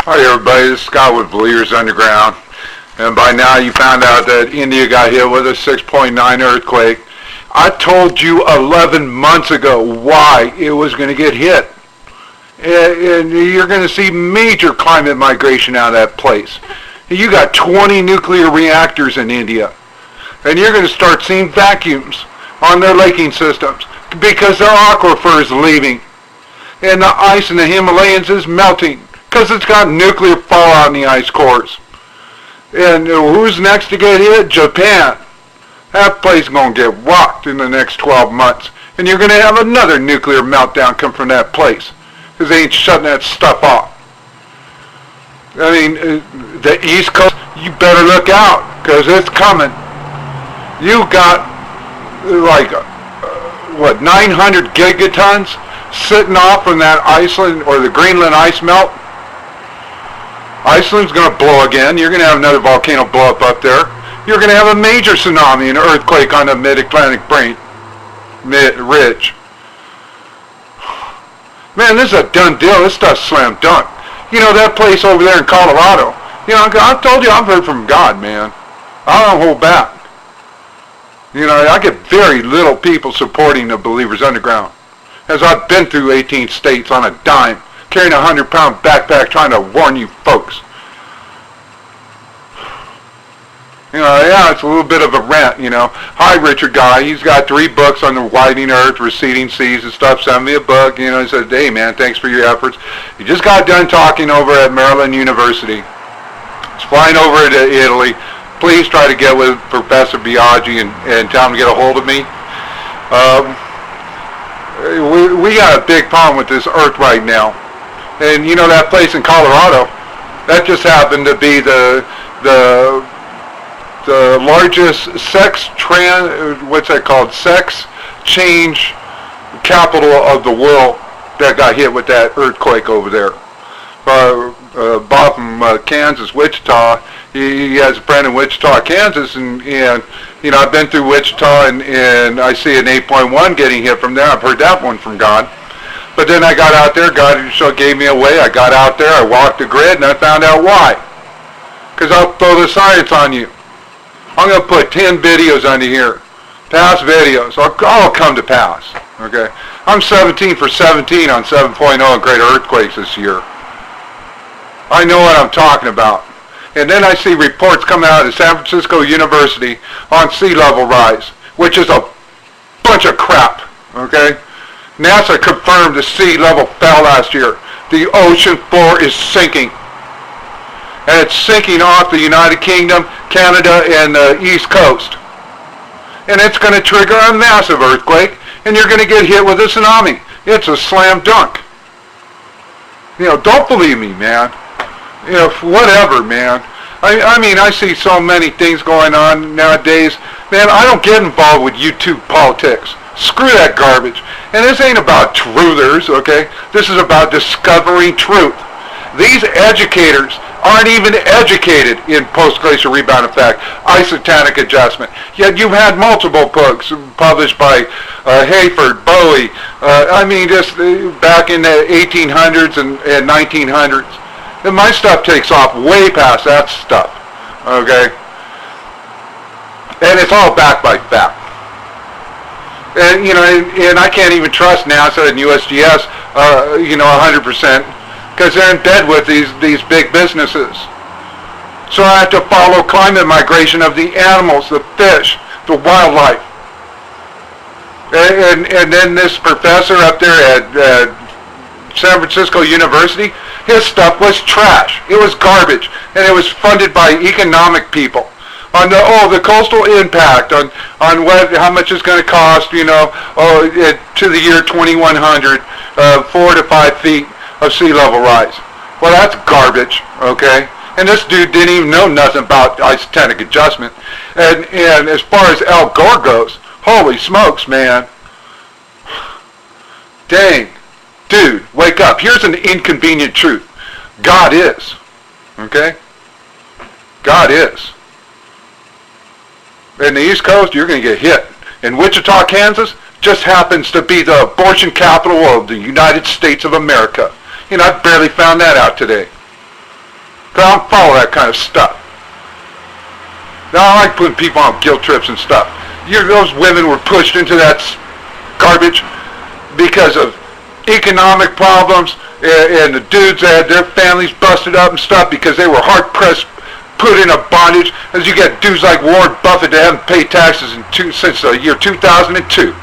Hi everybody, this is Scott with Believers Underground. And by now you found out that India got hit with a 6.9 earthquake. I told you 11 months ago why it was going to get hit. And you're going to see major climate migration out of that place. You got 20 nuclear reactors in India. And you're going to start seeing vacuums on their laking systems because their aquifer is leaving. And the ice in the Himalayas is melting because it's got nuclear fallout in the ice cores. And who's next to get hit? Japan. That place is going to get rocked in the next 12 months. And you're going to have another nuclear meltdown come from that place because they ain't shutting that stuff off. I mean, the East Coast, you better look out because it's coming. You got, 900 gigatons sitting off from that Iceland or the Greenland ice melt. Iceland's going to blow again. You're going to have another volcano blow up there. You're going to have a major tsunami and earthquake on the mid-Atlantic ridge. Man, this is a done deal. This stuff's slam dunk. You know, that place over there in Colorado. You know, I told you I've heard from God, man. I don't hold back. You know, I get very little people supporting the Believers Underground. As I've been through 18 states on a dime, carrying a 100-pound backpack trying to warn you folks. You know, yeah, it's a little bit of a rant, you know. Hi, Richard Guy. He's got 3 books on the widening earth, receding seas and stuff. Send me a book. You know, he said, hey, man, thanks for your efforts. He just got done talking over at Maryland University. He's flying over to Italy. Please try to get with Professor Biaggi and tell him to get a hold of me. We got a big problem with this earth right now. And you know that place in Colorado, that just happened to be the largest sex change capital of the world that got hit with that earthquake over there. Bob from Kansas, Wichita, he has a friend in Wichita, Kansas, and you know, I've been through Wichita and I see an 8.1 getting hit from there. I've heard that one from God. But then I got out there, God gave me away. I got out there, I walked the grid, and I found out why. Because I'll throw the science on you. I'm going to put 10 videos under here. Past videos. All come to pass. Okay? I'm 17 for 17 on 7.0 great earthquakes this year. I know what I'm talking about. And then I see reports coming out of San Francisco University on sea level rise, which is a bunch of crap. Okay? NASA confirmed the sea level fell last year. The ocean floor is sinking. And it's sinking off the United Kingdom, Canada, and the East Coast. And it's going to trigger a massive earthquake, and you're going to get hit with a tsunami. It's a slam dunk. You know, don't believe me, man. You know, whatever, man. I mean, I see so many things going on nowadays. Man, I don't get involved with YouTube politics. Screw that garbage. And this ain't about truthers, okay? This is about discovering truth. These educators aren't even educated in post-glacial rebound effect, isotonic adjustment. Yet you've had multiple books published by Hayford, Bowie, I mean, just back in the 1800s and 1900s. And my stuff takes off way past that stuff, okay? And it's all backed by fact. And, you know, and I can't even trust NASA and USGS, you know, 100%, because they're in bed with these big businesses. So I have to follow climate migration of the animals, the fish, the wildlife. And then this professor up there at San Francisco University, his stuff was trash. It was garbage, and it was funded by economic people. On the coastal impact, on how much it's going to cost, you know, to the year 2100, 4 to 5 feet of sea level rise. Well, that's garbage, okay? And this dude didn't even know nothing about isotonic adjustment. And as far as Al Gore goes, holy smokes, man. Dang. Dude, wake up. Here's an inconvenient truth. God is. Okay? God is. In the East Coast, you're going to get hit. In Wichita, Kansas, just happens to be the abortion capital of the United States of America. You know, I barely found that out today. Because I don't follow that kind of stuff. Now, I like putting people on guilt trips and stuff. Those women were pushed into that garbage because of economic problems, and the dudes had their families busted up and stuff because they were hard-pressed, put in a bondage, as you get dudes like Warren Buffett that haven't paid taxes since the year 2002.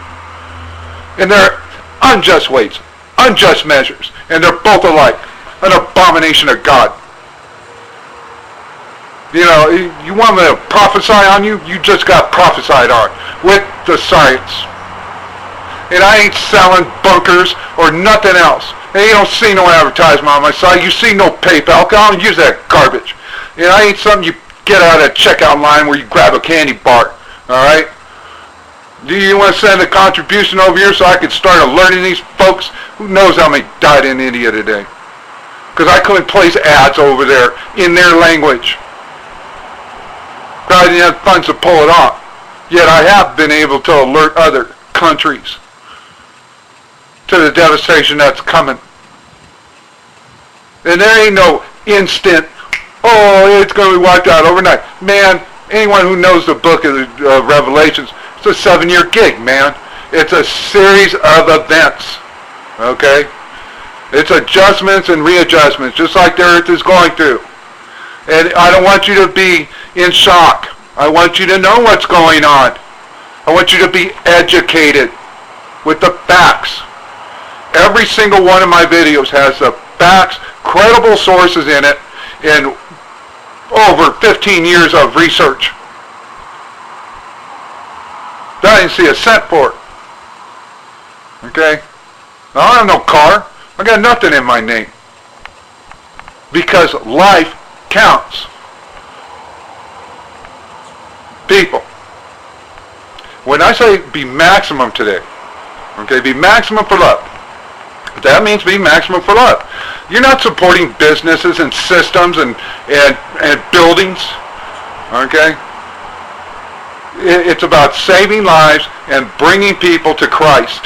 And they're unjust weights, unjust measures, and they're both alike, an abomination of God. You know, you want me to prophesy on you? You just got prophesied on with the science. And I ain't selling bunkers or nothing else. And you don't see no advertisement on my site. You see no PayPal. I don't use that garbage. And I ain't something you get out of a checkout line where you grab a candy bar. Alright? Do you want to send a contribution over here so I can start alerting these folks? Who knows how many died in India today? Because I couldn't place ads over there in their language. I didn't have funds to pull it off. Yet I have been able to alert other countries to the devastation that's coming. And there ain't no instant, oh, it's going to be wiped out overnight. Man, anyone who knows the book of the Revelations, it's a 7-year gig, man. It's a series of events, okay? It's adjustments and readjustments, just like the earth is going through. And I don't want you to be in shock. I want you to know what's going on. I want you to be educated with the facts. Every single one of my videos has the facts, credible sources in it, and over 15 years of research. I didn't see a cent for it. Okay? I don't have no car. I got nothing in my name. Because life counts. People, when I say be maximum today, okay, be maximum for love. That means be maximum for love. You're not supporting businesses and systems and buildings, okay? It's about saving lives and bringing people to Christ.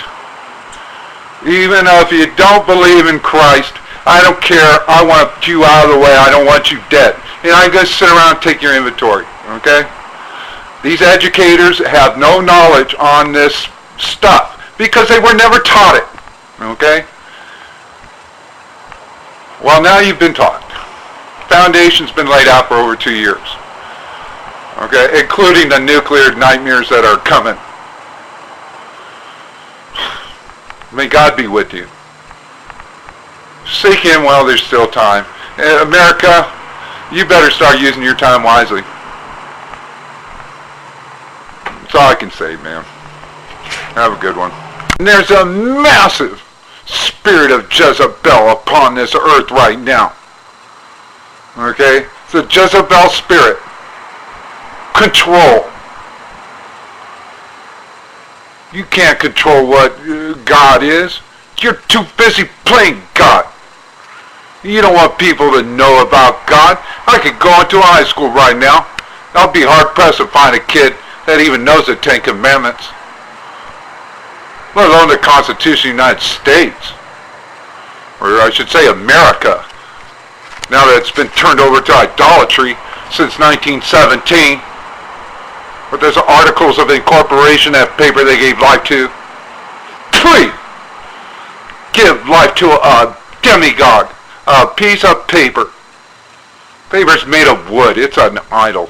Even if you don't believe in Christ, I don't care. I want you out of the way. I don't want you dead. And I'm going to sit around and take your inventory, okay? These educators have no knowledge on this stuff because they were never taught it, okay? Well, now you've been taught. Foundation's been laid out for over 2 years, okay, including the nuclear nightmares that are coming. May God be with you. Seek Him while there's still time. America, you better start using your time wisely. That's all I can say, man. Have a good one. And there's a massive spirit of Jezebel upon this earth right now. Okay? It's a Jezebel spirit. Control. You can't control what God is. You're too busy playing God. You don't want people to know about God. I could go into a high school right now. I'll be hard-pressed to find a kid that even knows the Ten Commandments, let alone the Constitution of the United States, or I should say America, now that it's been turned over to idolatry since 1917. But there's articles of incorporation, that paper they gave life to. Please give life to a demigod, a piece of paper. Paper's made of wood. It's an idol.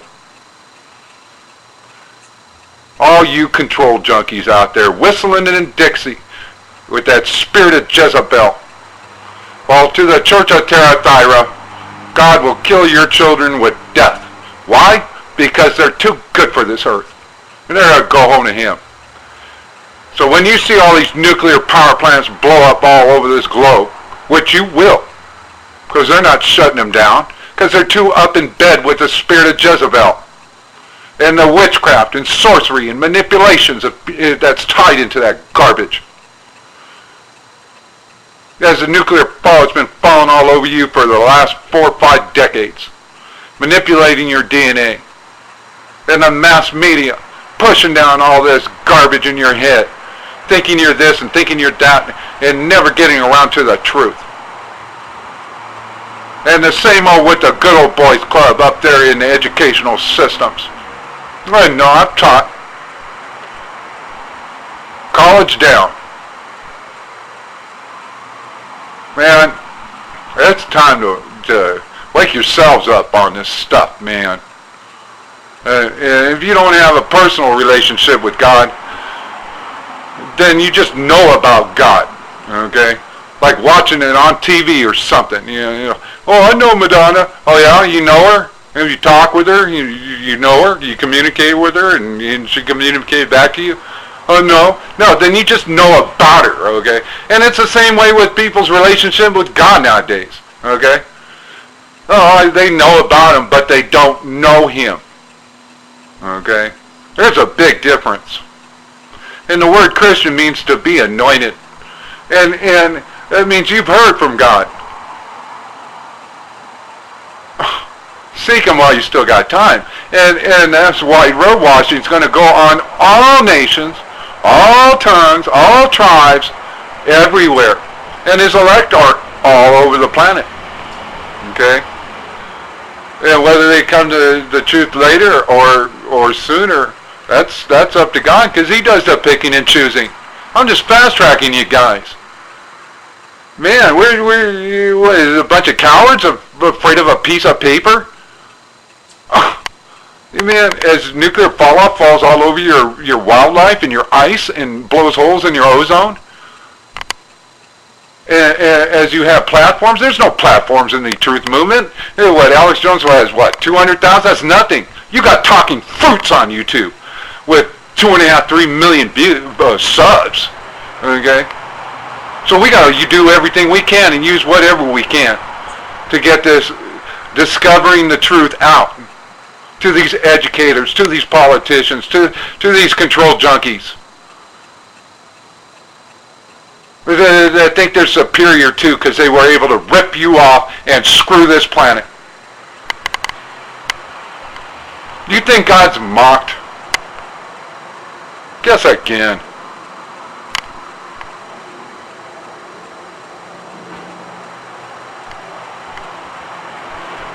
All you control junkies out there whistling in Dixie with that spirit of Jezebel. Well, to the Church of Thyatira, God will kill your children with death. Why? Because they're too good for this earth. And they're going to go home to Him. So when you see all these nuclear power plants blow up all over this globe, which you will, because they're not shutting them down, because they're too up in bed with the spirit of Jezebel and the witchcraft and sorcery and manipulations that's tied into that garbage. As the nuclear fall has been falling all over you for the last 4 or 5 decades, manipulating your DNA, and the mass media pushing down all this garbage in your head, thinking you're this and thinking you're that, and never getting around to the truth. And the same old with the good old boys club up there in the educational systems. I know, I've taught. College down. Man, it's time to wake yourselves up on this stuff, man. If you don't have a personal relationship with God, then you just know about God, okay? Like watching it on TV or something. You know, oh, I know Madonna. Oh yeah, you know her? Have you talk with her? You know her? You communicate with her, and she communicated back to you? Oh no, then you just know about her, okay? And it's the same way with people's relationship with God nowadays, okay? Oh, they know about him, but they don't know him, okay? There's a big difference. And the word Christian means to be anointed, and that means you've heard from God. Seek him while you still got time, and that's why road washing is going to go on all nations, all tongues, all tribes, everywhere. And his elect are all over the planet. Okay? And whether they come to the truth later or sooner, that's up to God, because he does the picking and choosing. I'm just fast-tracking you guys. Man, what is it, a bunch of cowards afraid of a piece of paper? Man, as nuclear fallout falls all over your wildlife and your ice and blows holes in your ozone, and as you have platforms, there's no platforms in the truth movement. What, Alex Jones has, what, 200,000? That's nothing. You got talking fruits on YouTube with 2.5, 3 million subs, okay? So you do everything we can and use whatever we can to get this discovering the truth out to these educators, to these politicians, to these control junkies that think they're superior too because they were able to rip you off and screw this planet. Do you think God's mocked? Guess again.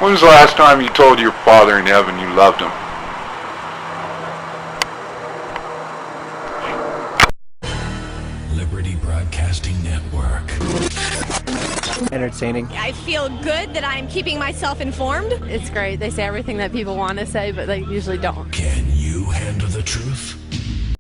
When was the last time you told your Father in heaven you loved him? Liberty Broadcasting Network. Entertaining. I feel good that I'm keeping myself informed. It's great. They say everything that people want to say, but they usually don't. Ken